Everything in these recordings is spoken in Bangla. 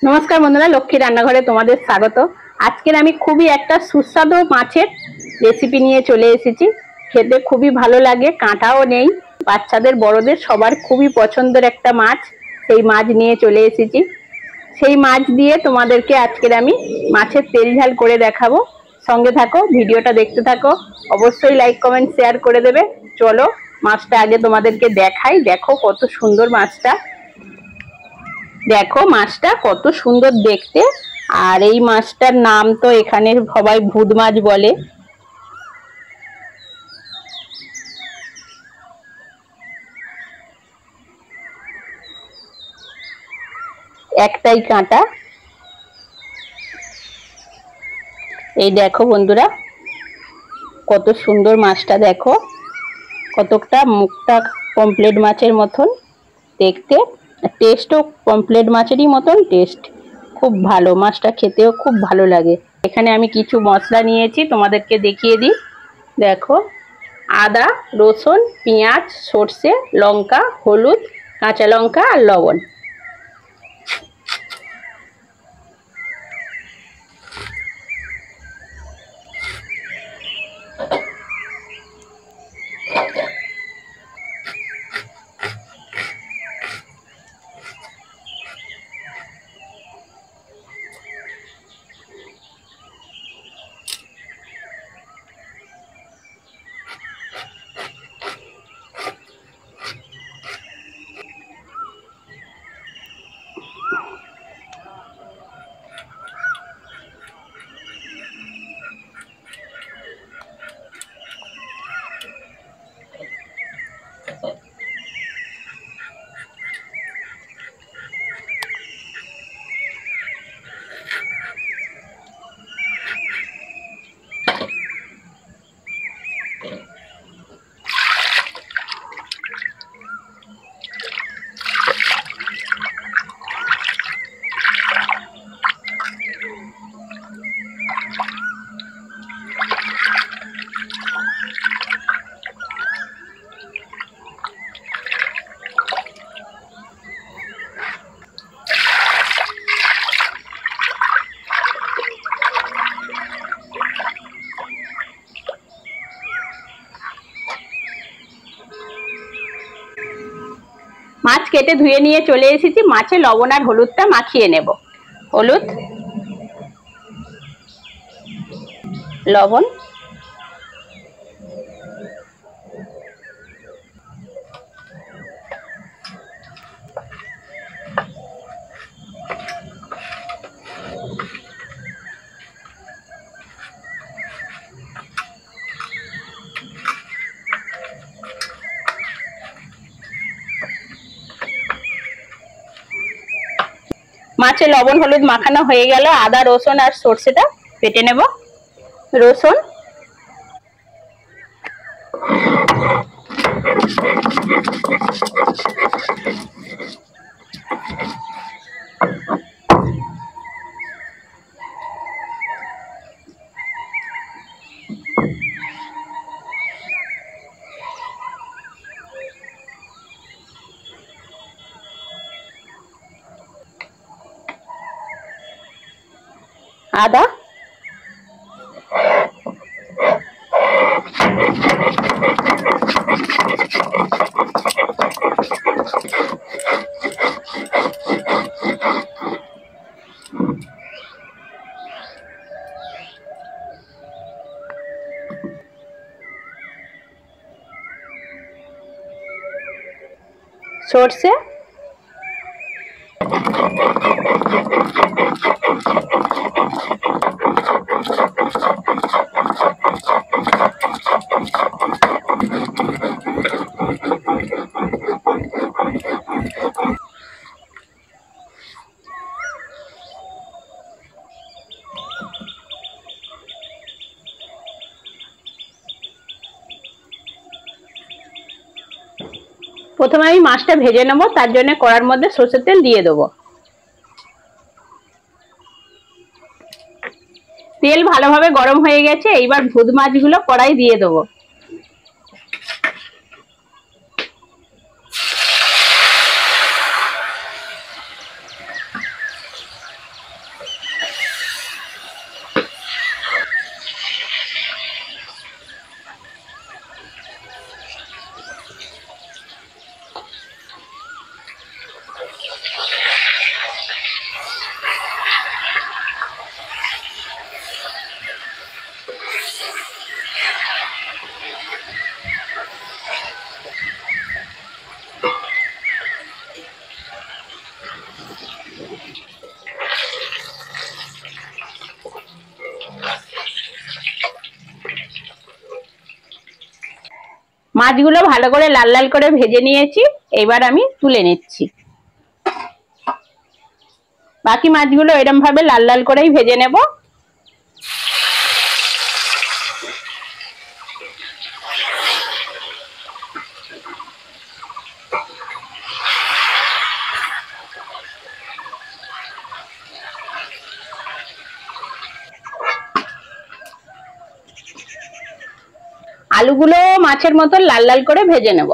নমস্কার বন্ধুরা, লক্ষ্মী রান্নাঘরে তোমাদের স্বাগত। আজকের আমি খুবই একটা সুস্বাদু মাছের রেসিপি নিয়ে চলে এসেছি। খেতে খুবই ভালো লাগে, কাঁটাও নেই, বাচ্চাদের বড়দের সবার খুবই পছন্দের একটা মাছ। সেই মাছ নিয়ে চলে এসেছি। সেই মাছ দিয়ে তোমাদেরকে আজকের আমি মাছের তেল ঝাল করে দেখাবো। সঙ্গে থাকো, ভিডিওটা দেখতে থাকো। অবশ্যই লাইক কমেন্ট শেয়ার করে দেবে। চলো মাছটা আগে তোমাদেরকে দেখাই। দেখো কত সুন্দর মাছটা, দেখো মাছটা কত সুন্দর দেখতে। আর এই মাছটার নাম তো এখানে সবাই ভুদ মাছ বলে। একটাই কাঁটা। এই দেখো বন্ধুরা, কত সুন্দর মাছটা, দেখো কতটা মুখটা পমফ্রেট মাছের মতন দেখতে, টেস্টও পমফ্রেট মাছেরই মতন টেস্ট। খুব ভালো, মাছটা খেতেও খুব ভালো লাগে। এখানে আমি কিছু মশলা নিয়েছি, তোমাদেরকে দেখিয়ে দিই। দেখো, আদা, রসুন, পেঁয়াজ, সর্ষে, লঙ্কা, হলুদ, কাঁচা লঙ্কা আর লবণ। মাছ কেটে ধুয়ে নিয়ে চলে এসেছি। মাছে লবণ আর হলুদটা মাখিয়ে নেব। হলুদ, লবণ, মাছে লবণ হলুদ মাখানো হয়ে গেল। আদা রসুন আর সর্ষেটা বেটে নেব। রসুন, আদা, সর্ষে, প্রথমে আমি মাছটা ভেজে নেবো। তার জন্য কড়ার মধ্যে সরষের তেল দিয়ে দেবো। তেল ভালোভাবে গরম হয়ে গেছে। এইবার ভুদ মাছগুলো কড়াই দিয়ে দেবো। মাছগুলো ভালো করে লাল লাল করে ভেজে নিয়েছি, এবার আমি তুলে নিচ্ছি। বাকি মাছগুলো এরকম ভাবে লাল লাল করেই ভেজে নেব। আলুগুলো মাছের মতো লাল লাল করে ভেজে নেব।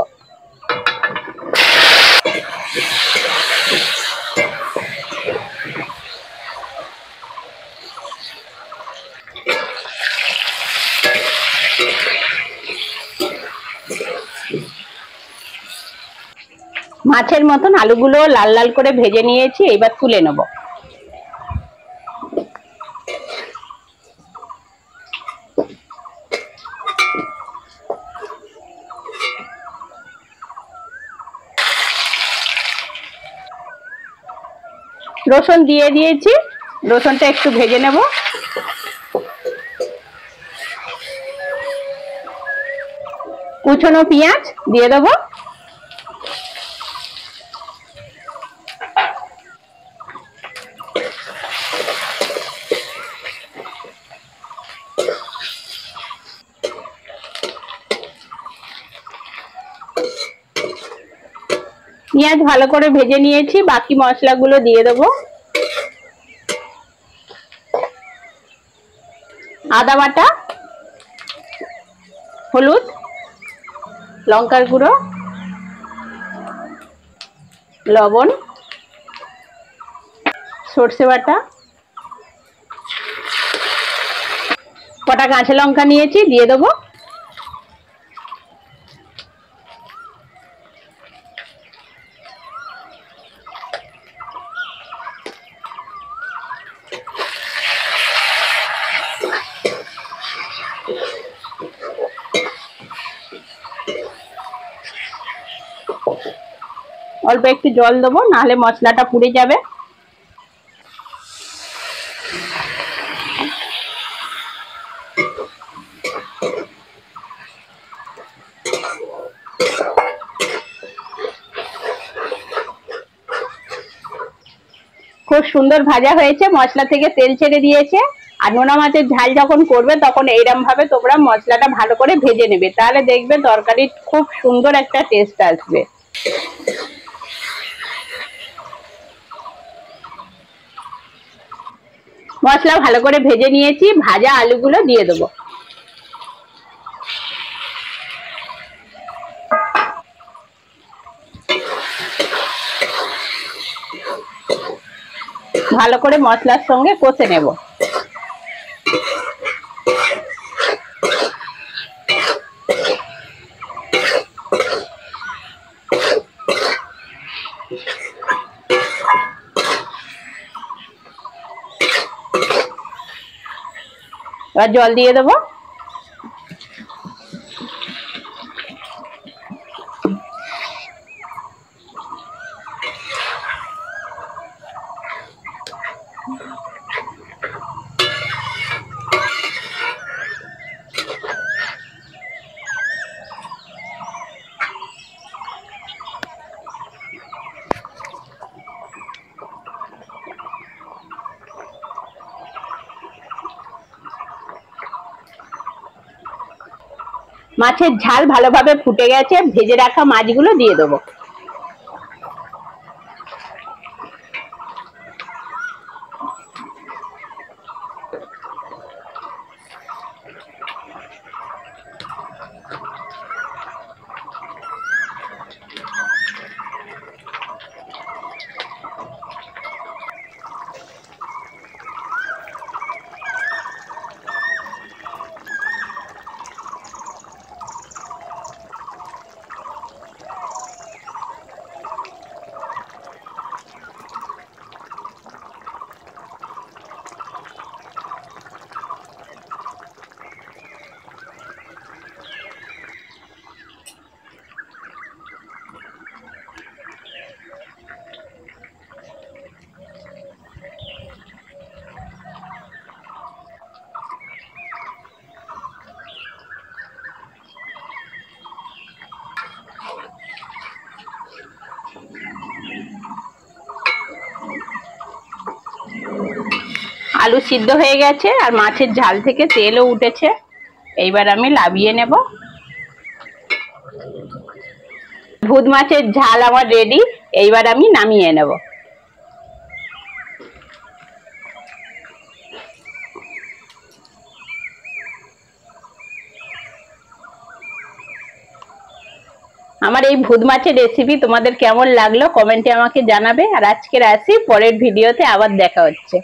মাছের মতন আলুগুলো লাল লাল করে ভেজে নিয়েছি, এবার তুলে নেব। রসুন দিয়ে দিয়েছি, রসুনটা একটু ভেজে নেব। কুচনো পেঁয়াজ দিয়ে দেবো। পেঁয়াজ ভালো করে ভেজে নিয়েছি, বাকি মশলাগুলো দিয়ে দেবো। আদা বাটা, হলুদ, লঙ্কার গুঁড়ো, লবণ, সর্ষে বাটা, কটা কাঁচা লঙ্কা নিয়েছি দিয়ে দেবো। অল্প একটু জল দেবো, নাহলে মশলাটা পুড়ে যাবে। খুব সুন্দর ভাজা হয়েছে, মশলা থেকে তেল ছেড়ে দিয়েছে। আর নোনা মাছের ঝাল যখন করবে তখন এইরকম ভাবে তোমরা মশলাটা ভালো করে ভেজে নেবে, তাহলে দেখবে তরকারির খুব সুন্দর একটা টেস্ট আসবে। মশলা ভালো করে ভেজে নিয়েছি, ভাজা আলুগুলো দিয়ে দেবো। ভালো করে মশলার সঙ্গে কষে নেব। এবার জল দিয়ে দেবো। মাছের ঝাল ভালোভাবে ফুটে গেছে, ভেজে রাখা মাছগুলো দিয়ে দেবো। আলু সিদ্ধ হয়ে গেছে আর মাছের ঝাল থেকে তেলও উঠেছে। এইবার আমি নামিয়ে নেব। ভুত মাছের ঝাল আমার রেডি। এইবার আমি নামিয়ে নেব। আমার এই ভুত মাছের রেসিপি তোমাদের কেমন লাগলো কমেন্টে আমাকে জানাবে। আর আজকের আসি, পরের ভিডিওতে আবার দেখা হচ্ছে।